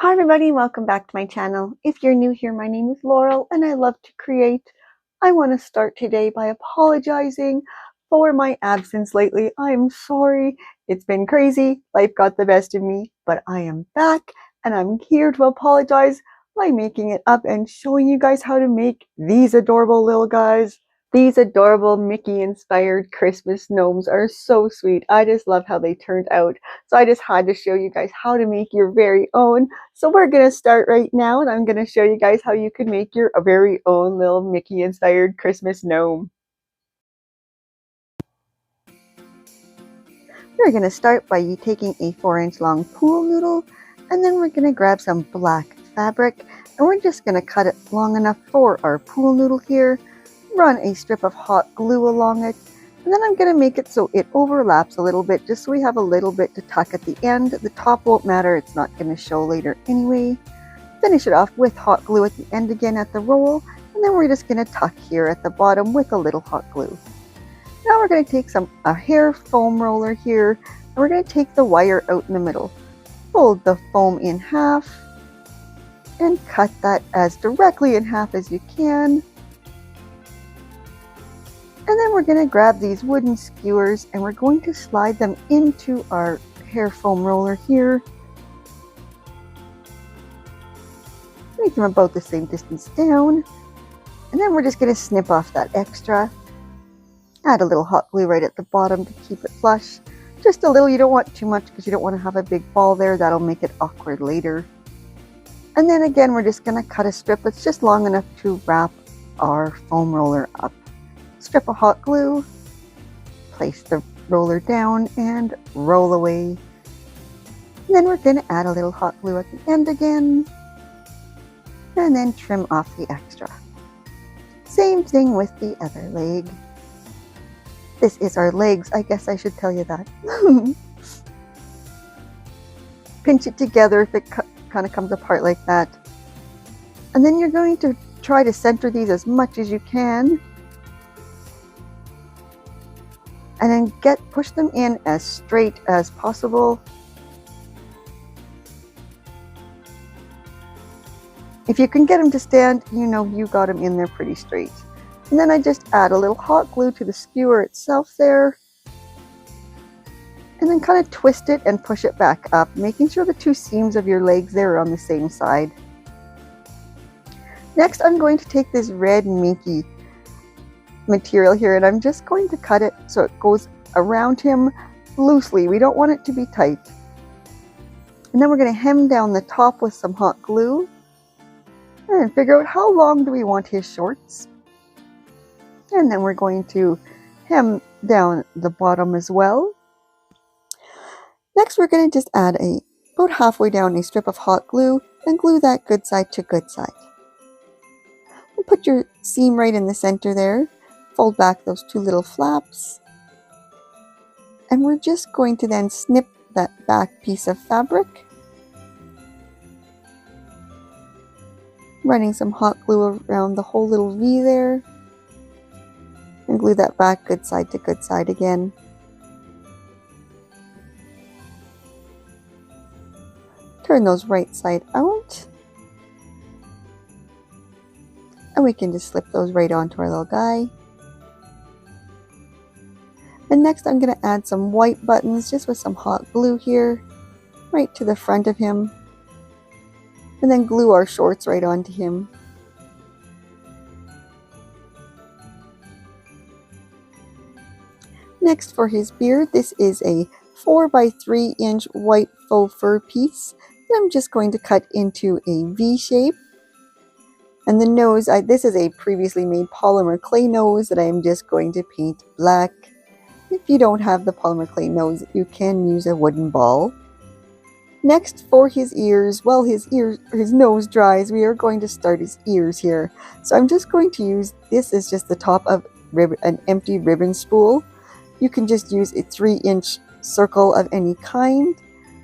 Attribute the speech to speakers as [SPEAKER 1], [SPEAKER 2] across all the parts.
[SPEAKER 1] Hi everybody, welcome back to my channel. If you're new here, my name is Laurel and I love to create. I want to start today by apologizing for my absence lately. I'm sorry, it's been crazy, life got the best of me, but I am back and I'm here to apologize by making it up and showing you guys how to make these adorable little guys. These adorable Mickey-inspired Christmas gnomes are so sweet. I just love how they turned out. So I just had to show you guys how to make your very own. So we're going to start right now, and I'm going to show you guys how you can make your very own little Mickey-inspired Christmas gnome. We're going to start by taking a 4-inch long pool noodle, and then we're going to grab some black fabric, and we're just going to cut it long enough for our pool noodle here. Run a strip of hot glue along it, and then I'm going to make it so it overlaps a little bit, just so we have a little bit to tuck at the end. The top won't matter, it's not going to show later anyway. Finish it off with hot glue at the end again at the roll, and then we're just going to tuck here at the bottom with a little hot glue. Now we're going to take a hair foam roller here, and we're going to take the wire out in the middle. Fold the foam in half, and cut that as directly in half as you can. And then we're going to grab these wooden skewers and we're going to slide them into our hair foam roller here. Make them about the same distance down. And then we're just going to snip off that extra. Add a little hot glue right at the bottom to keep it flush. Just a little, you don't want too much because you don't want to have a big ball there. That'll make it awkward later. And then again, we're just going to cut a strip that's just long enough to wrap our foam roller up. Strip of hot glue, place the roller down and roll away. And then we're going to add a little hot glue at the end again, and then trim off the extra. Same thing with the other leg. This is our legs, I guess I should tell you that. Pinch it together if it kind of comes apart like that. And then you're going to try to center these as much as you can. And then push them in as straight as possible. If you can get them to stand, you know you got them in there pretty straight. And then I just add a little hot glue to the skewer itself there. And then kind of twist it and push it back up, making sure the two seams of your legs there are on the same side. Next, I'm going to take this red Mickey material here and I'm just going to cut it so it goes around him loosely. We don't want it to be tight. And then we're going to hem down the top with some hot glue and figure out how long do we want his shorts. And then we're going to hem down the bottom as well. Next, we're going to just add about halfway down a strip of hot glue and glue that good side to good side. And put your seam right in the center there. Fold back those two little flaps. And we're just going to then snip that back piece of fabric. Running some hot glue around the whole little V there. And glue that back good side to good side again. Turn those right side out. And we can just slip those right onto our little guy. And next I'm going to add some white buttons just with some hot glue here, right to the front of him. And then glue our shorts right onto him. Next for his beard, this is a 4 by 3 inch white faux fur piece that I'm just going to cut into a V shape. And the nose, this is a previously made polymer clay nose that I am just going to paint black. If you don't have the polymer clay nose, you can use a wooden ball. Next, for his ears, while his nose dries, we are going to start his ears here. So I'm just going to use, this is just the top of an empty ribbon spool. You can just use a 3-inch circle of any kind.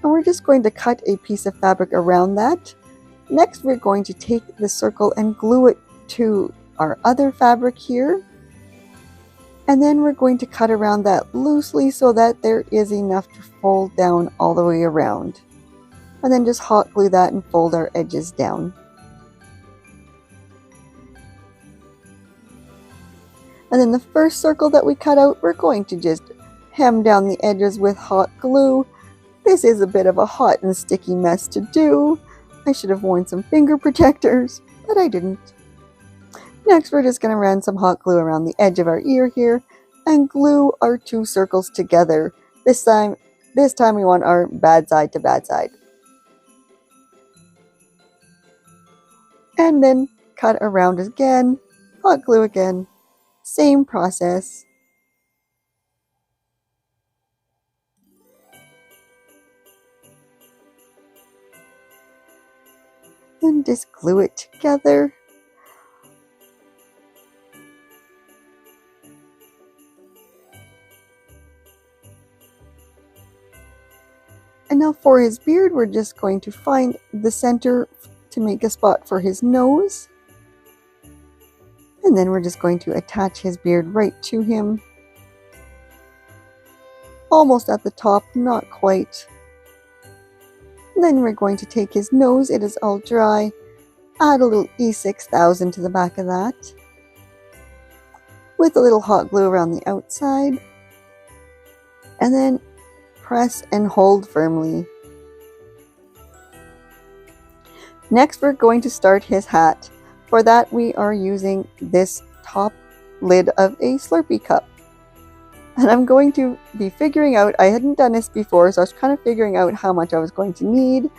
[SPEAKER 1] And we're just going to cut a piece of fabric around that. Next, we're going to take the circle and glue it to our other fabric here. And then we're going to cut around that loosely so that there is enough to fold down all the way around. and then just hot glue that and fold our edges down. And then the first circle that we cut out, we're going to just hem down the edges with hot glue. This is a bit of a hot and sticky mess to do. I should have worn some finger protectors, but I didn't. Next, we're just going to run some hot glue around the edge of our ear here and glue our two circles together. This time we want our bad side to bad side. And then cut around again, hot glue again, same process. And just glue it together. And now for his beard, we're just going to find the center to make a spot for his nose. And then we're just going to attach his beard right to him. Almost at the top, not quite. And then we're going to take his nose, it is all dry, add a little E6000 to the back of that, with a little hot glue around the outside, and then press and hold firmly. Next, we're going to start his hat. For that, we are using this top lid of a Slurpee cup. And I'm going to be figuring out, I hadn't done this before, so I was kind of figuring out how much I was going to need.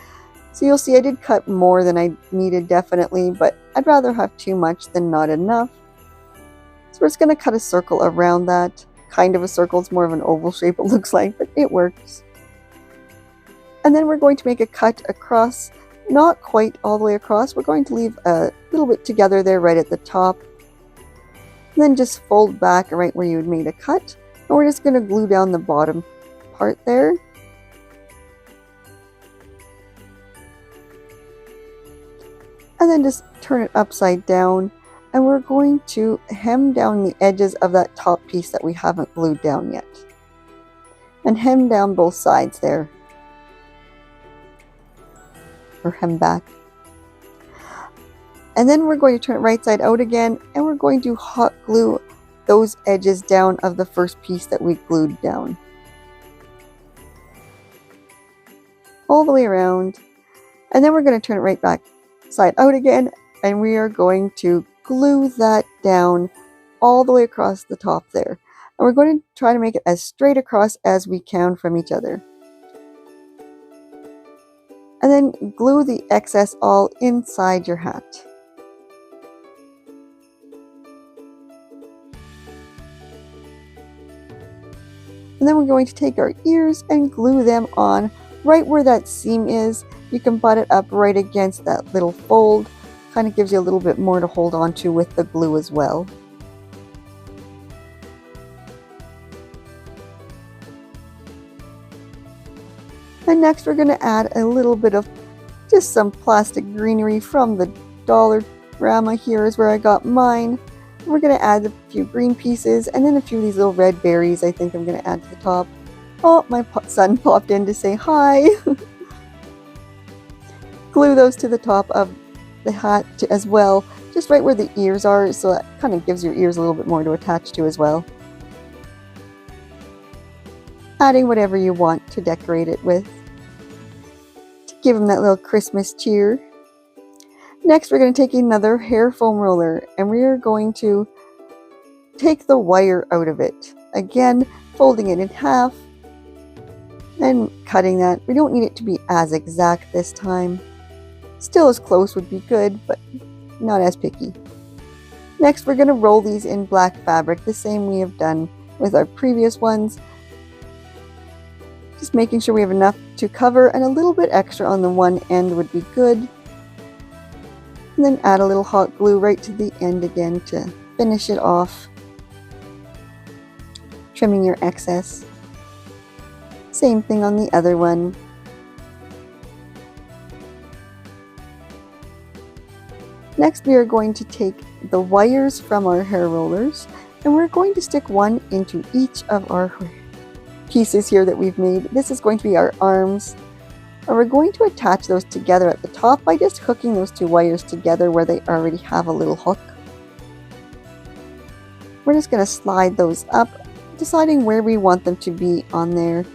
[SPEAKER 1] So you'll see I did cut more than I needed definitely, but I'd rather have too much than not enough. So we're just going to cut a circle around that. Kind of a circle, it's more of an oval shape it looks like, but it works. And then we're going to make a cut across, not quite all the way across. We're going to leave a little bit together there right at the top. And then just fold back right where you had made a cut. And we're just going to glue down the bottom part there. And then just turn it upside down. And we're going to hem down the edges of that top piece that we haven't glued down yet. And hem down both sides there. Or hem back. And then we're going to turn it right side out again. And we're going to hot glue those edges down of the first piece that we glued down. All the way around. And then we're going to turn it right back side out again. And we are going to glue that down all the way across the top there. And we're going to try to make it as straight across as we can from each other. And then glue the excess all inside your hat. And then we're going to take our ears and glue them on right where that seam is. You can butt it up right against that little fold. Kind of gives you a little bit more to hold on to with the glue as well. And next we're going to add a little bit of just some plastic greenery from the Dollarama. Here is where I got mine. We're going to add a few green pieces and then a few of these little red berries I think I'm going to add to the top. Oh, my son popped in to say hi. Glue those to the top of the hat as well, just right where the ears are, so that kind of gives your ears a little bit more to attach to as well. Adding whatever you want to decorate it with, to give him that little Christmas cheer. Next, we're going to take another hair foam roller and we are going to take the wire out of it. Again, folding it in half and cutting that. We don't need it to be as exact this time. Still as close would be good, but not as picky. Next, we're going to roll these in black fabric, the same we have done with our previous ones. Just making sure we have enough to cover, and a little bit extra on the one end would be good. And then add a little hot glue right to the end again to finish it off. Trimming your excess. Same thing on the other one. Next, we are going to take the wires from our hair rollers and we're going to stick one into each of our pieces here that we've made. This is going to be our arms. And we're going to attach those together at the top by just hooking those two wires together where they already have a little hook. We're just going to slide those up, deciding where we want them to be on there,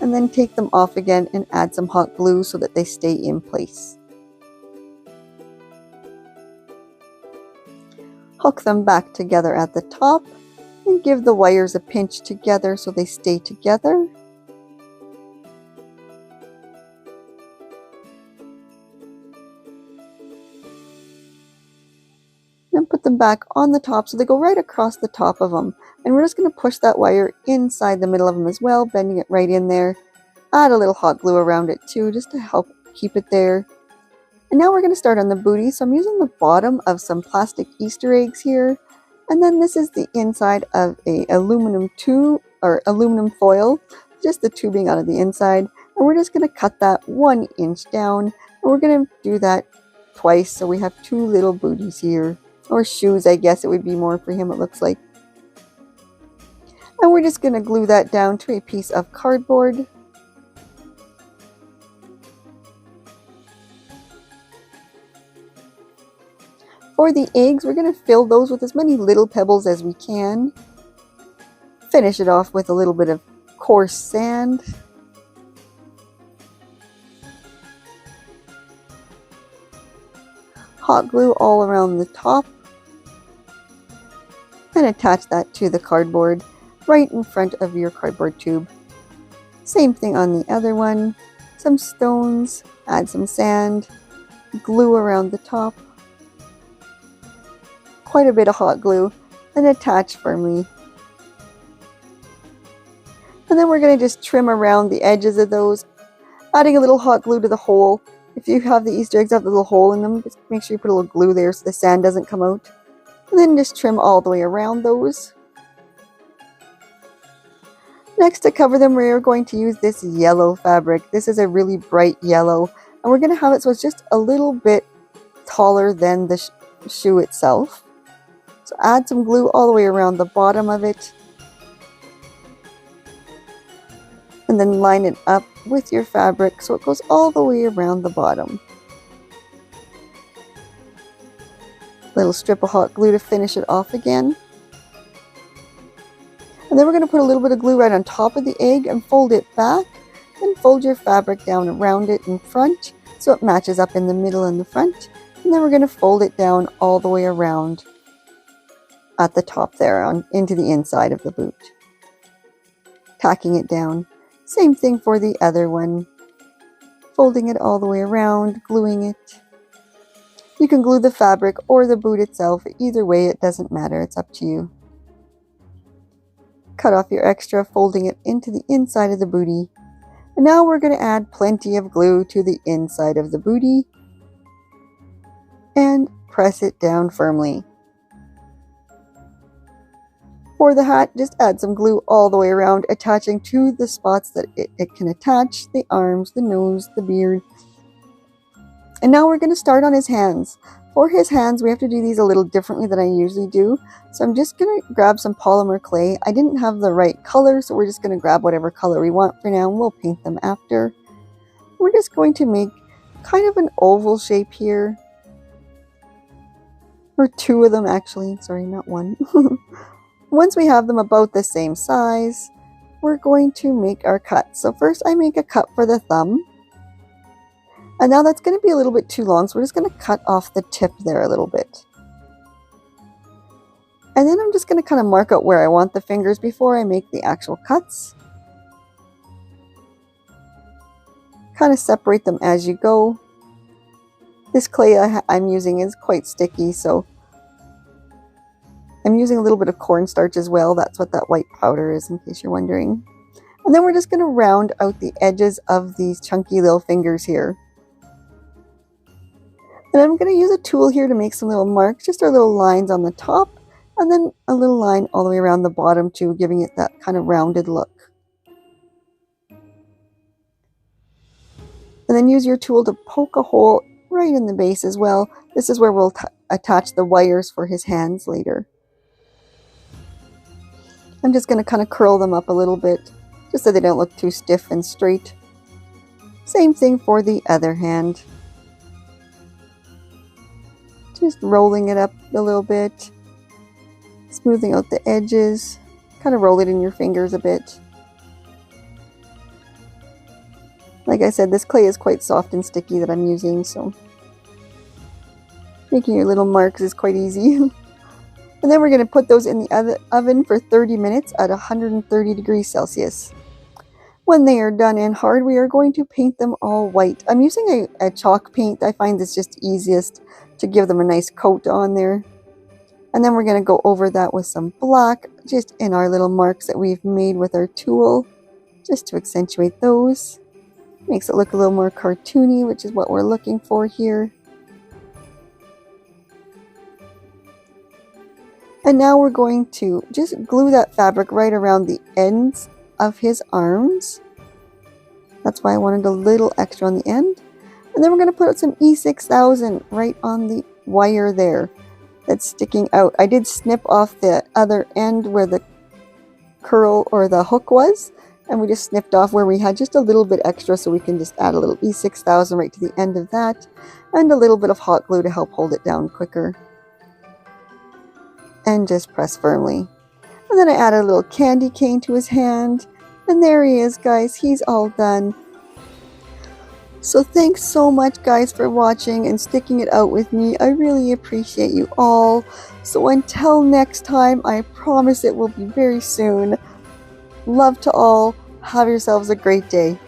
[SPEAKER 1] and then take them off again and add some hot glue so that they stay in place. Hook them back together at the top and give the wires a pinch together so they stay together. Then put them back on the top so they go right across the top of them. And we're just going to push that wire inside the middle of them as well, bending it right in there. Add a little hot glue around it too, just to help keep it there. And now we're going to start on the booty. So I'm using the bottom of some plastic Easter eggs here. And then this is the inside of a aluminum tube or aluminum foil, just the tubing out of the inside. And we're just going to cut that 1 inch down. And we're going to do that twice. So we have 2 little booties here. Or shoes, I guess it would be more for him, it looks like. And we're just going to glue that down to a piece of cardboard. For the eggs, we're going to fill those with as many little pebbles as we can. Finish it off with a little bit of coarse sand. Hot glue all around the top. And attach that to the cardboard right in front of your cardboard tube. Same thing on the other one. Some stones, add some sand, glue around the top. Quite a bit of hot glue, and attach firmly. And then we're going to just trim around the edges of those, adding a little hot glue to the hole. If you have the Easter eggs have the little hole in them, just make sure you put a little glue there so the sand doesn't come out. And then just trim all the way around those. Next, to cover them, we're going to use this yellow fabric. This is a really bright yellow, and we're going to have it so it's just a little bit taller than the shoe itself. So add some glue all the way around the bottom of it. And then line it up with your fabric so it goes all the way around the bottom. Little strip of hot glue to finish it off again. And then we're going to put a little bit of glue right on top of the egg and fold it back. Then fold your fabric down around it in front so it matches up in the middle and the front. And then we're going to fold it down all the way around at the top there into the inside of the boot. Tacking it down. Same thing for the other one. Folding it all the way around, gluing it. You can glue the fabric or the boot itself. Either way, it doesn't matter. It's up to you. Cut off your extra, folding it into the inside of the booty. And now we're going to add plenty of glue to the inside of the booty. And press it down firmly. For the hat, just add some glue all the way around, attaching to the spots that it can attach. The arms, the nose, the beard. And now we're going to start on his hands. For his hands, we have to do these a little differently than I usually do. So I'm just going to grab some polymer clay. I didn't have the right color, so we're just going to grab whatever color we want for now, and we'll paint them after. We're just going to make kind of an oval shape here. Or 2 of them actually, sorry, not 1. Once we have them about the same size, we're going to make our cut. So first I make a cut for the thumb. And now that's going to be a little bit too long, so we're just going to cut off the tip there a little bit. And then I'm just going to kind of mark out where I want the fingers before I make the actual cuts. Kind of separate them as you go. This clay I'm using is quite sticky, so I'm using a little bit of cornstarch as well. That's what that white powder is, in case you're wondering. And then we're just going to round out the edges of these chunky little fingers here. And I'm going to use a tool here to make some little marks, just our little lines on the top, and then a little line all the way around the bottom too, giving it that kind of rounded look. And then use your tool to poke a hole right in the base as well. This is where we'll attach the wires for his hands later. I'm just going to kind of curl them up a little bit, just so they don't look too stiff and straight. Same thing for the other hand. Just rolling it up a little bit, smoothing out the edges, kind of roll it in your fingers a bit. Like I said, this clay is quite soft and sticky that I'm using, so making your little marks is quite easy. And then we're going to put those in the oven for 30 minutes at 130 degrees Celsius. When they are done and hard, we are going to paint them all white. I'm using a chalk paint. I find it's just easiest to give them a nice coat on there. And then we're going to go over that with some black, just in our little marks that we've made with our tool, just to accentuate those. Makes it look a little more cartoony, which is what we're looking for here. And now we're going to just glue that fabric right around the ends of his arms. That's why I wanted a little extra on the end. And then we're going to put some E6000 right on the wire there that's sticking out. I did snip off the other end where the curl or the hook was, and we just snipped off where we had just a little bit extra, so we can just add a little E6000 right to the end of that, and a little bit of hot glue to help hold it down quicker. And just press firmly. And then I added a little candy cane to his hand, and there he is, guys. He's all done. So thanks so much, guys, for watching and sticking it out with me. I really appreciate you all. So until next time, I promise it will be very soon. Love to all. Have yourselves a great day.